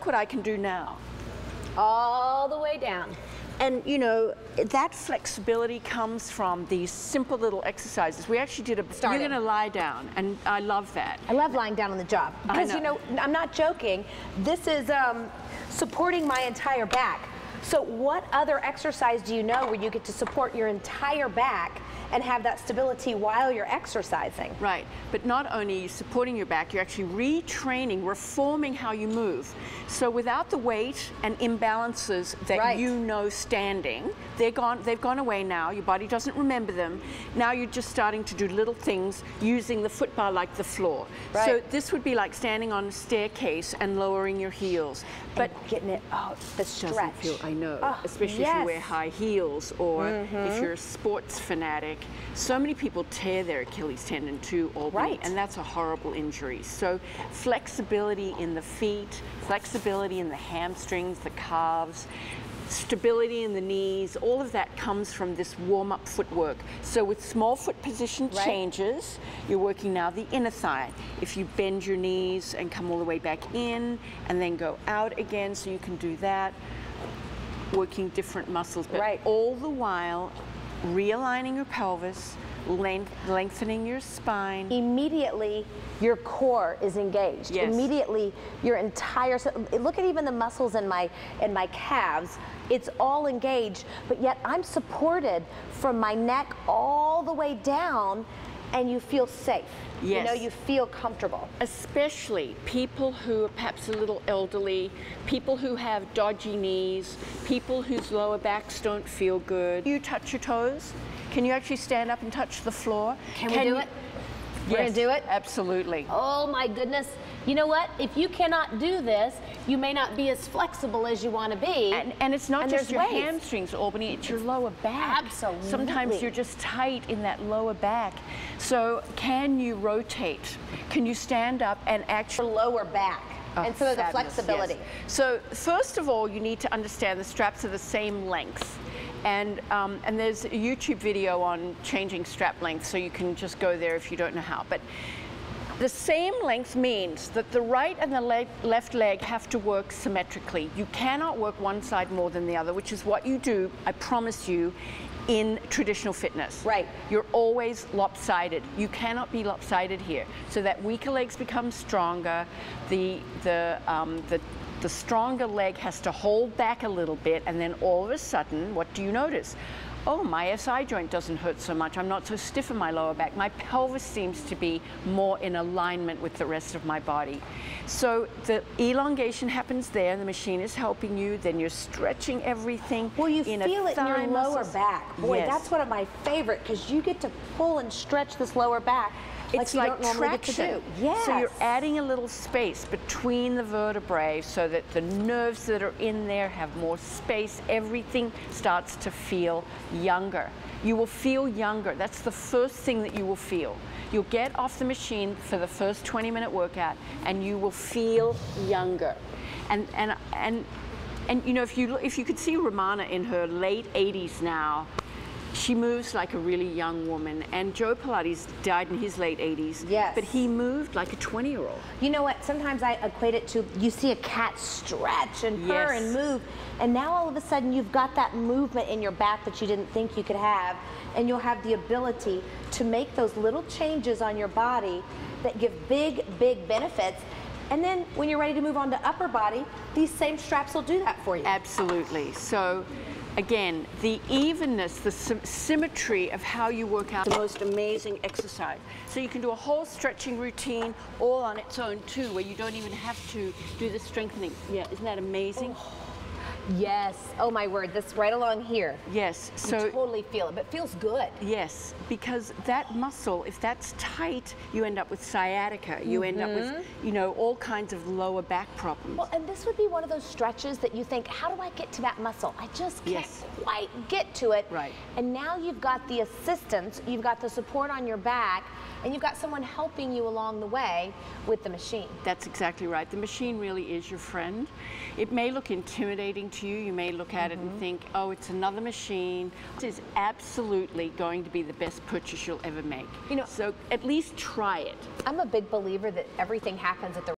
look what I can do now. All the way down. And you know, that flexibility comes from these simple little exercises. We actually did a, you're gonna lie down, and I love that. I love lying down on the job. Because you know, I'm not joking, this is supporting my entire back. So what other exercise do you know where you get to support your entire back and have that stability while you're exercising? Right, but not only are you supporting your back, you're actually retraining, reforming how you move. So without the weight and imbalances that you know standing, they've gone away now, your body doesn't remember them. Now you're just starting to do little things using the foot bar like the floor. Right. So this would be like standing on a staircase and lowering your heels. But getting it out, the stretch. I know, especially if you wear high heels or if you're a sports fanatic. So many people tear their Achilles tendon too, Albany, and that's a horrible injury. So flexibility in the feet, flexibility in the hamstrings, the calves, stability in the knees, all of that comes from this warm-up footwork. So with small foot position changes, you're working now the inner thigh. If you bend your knees and come all the way back in and then go out again, so you can do that, working different muscles, but all the while realigning your pelvis, lengthening your spine. Immediately, your core is engaged. Yes. Immediately, your entire, look at even the muscles in my calves, it's all engaged, but yet I'm supported from my neck all the way down, and you feel safe. Yes. You know, you feel comfortable. Especially people who are perhaps a little elderly, people who have dodgy knees, people whose lower backs don't feel good. You touch your toes? Can you actually stand up and touch the floor? Can we do it? We're gonna do it? Absolutely. Oh my goodness. You know what? If you cannot do this, you may not be as flexible as you want to be. And it's not just your hamstrings, Albany, it's your lower back. Absolutely. Sometimes you're just tight in that lower back. So can you rotate? Can you stand up and actually... lower back. And so the flexibility. Yes. So first of all, you need to understand the straps are the same length. And there's a YouTube video on changing strap length, so you can just go there if you don't know how. But the same length means that the right and the left leg have to work symmetrically. You cannot work one side more than the other, which is what you do, I promise you, in traditional fitness. Right. You're always lopsided. You cannot be lopsided here. So that weaker legs become stronger. The stronger leg has to hold back a little bit, and then all of a sudden, what do you notice? Oh, my SI joint doesn't hurt so much. I'm not so stiff in my lower back. My pelvis seems to be more in alignment with the rest of my body. So the elongation happens there, and the machine is helping you. Then you're stretching everything. Well, you feel it in your lower back. Boy, yes. That's one of my favorite, because you get to pull and stretch this lower back. It's like traction. Yes. So you're adding a little space between the vertebrae so that the nerves that are in there have more space. Everything starts to feel younger. You will feel younger. That's the first thing that you will feel. You'll get off the machine for the first 20-minute workout, and you will feel younger. And you know, if you could see Romana in her late 80s now, she moves like a really young woman, and Joe Pilates died in his late 80s. Yes. But he moved like a 20-year-old. You know what? Sometimes I equate it to, you see a cat stretch and purr and move, and now all of a sudden you've got that movement in your back that you didn't think you could have, and you'll have the ability to make those little changes on your body that give big, big benefits. And then when you're ready to move on to upper body, these same straps will do that for you. Absolutely. So again, the evenness, the symmetry of how you work out, the most amazing exercise. So you can do a whole stretching routine all on its own too, where you don't even have to do the strengthening. Yeah, isn't that amazing? Oh. Yes. Oh my word, this right along here. Yes. So you totally feel it, but it feels good. Yes, because that muscle, if that's tight, you end up with sciatica. You end up with, you know, all kinds of lower back problems. Well, and this would be one of those stretches that you think, how do I get to that muscle? I just can't quite get to it. Right. And now you've got the assistance, you've got the support on your back, and you've got someone helping you along the way with the machine. That's exactly right. The machine really is your friend. It may look intimidating to you. You may look at it and think, oh, it's another machine. This is absolutely going to be the best purchase you'll ever make. You know, so at least try it. I'm a big believer that everything happens at the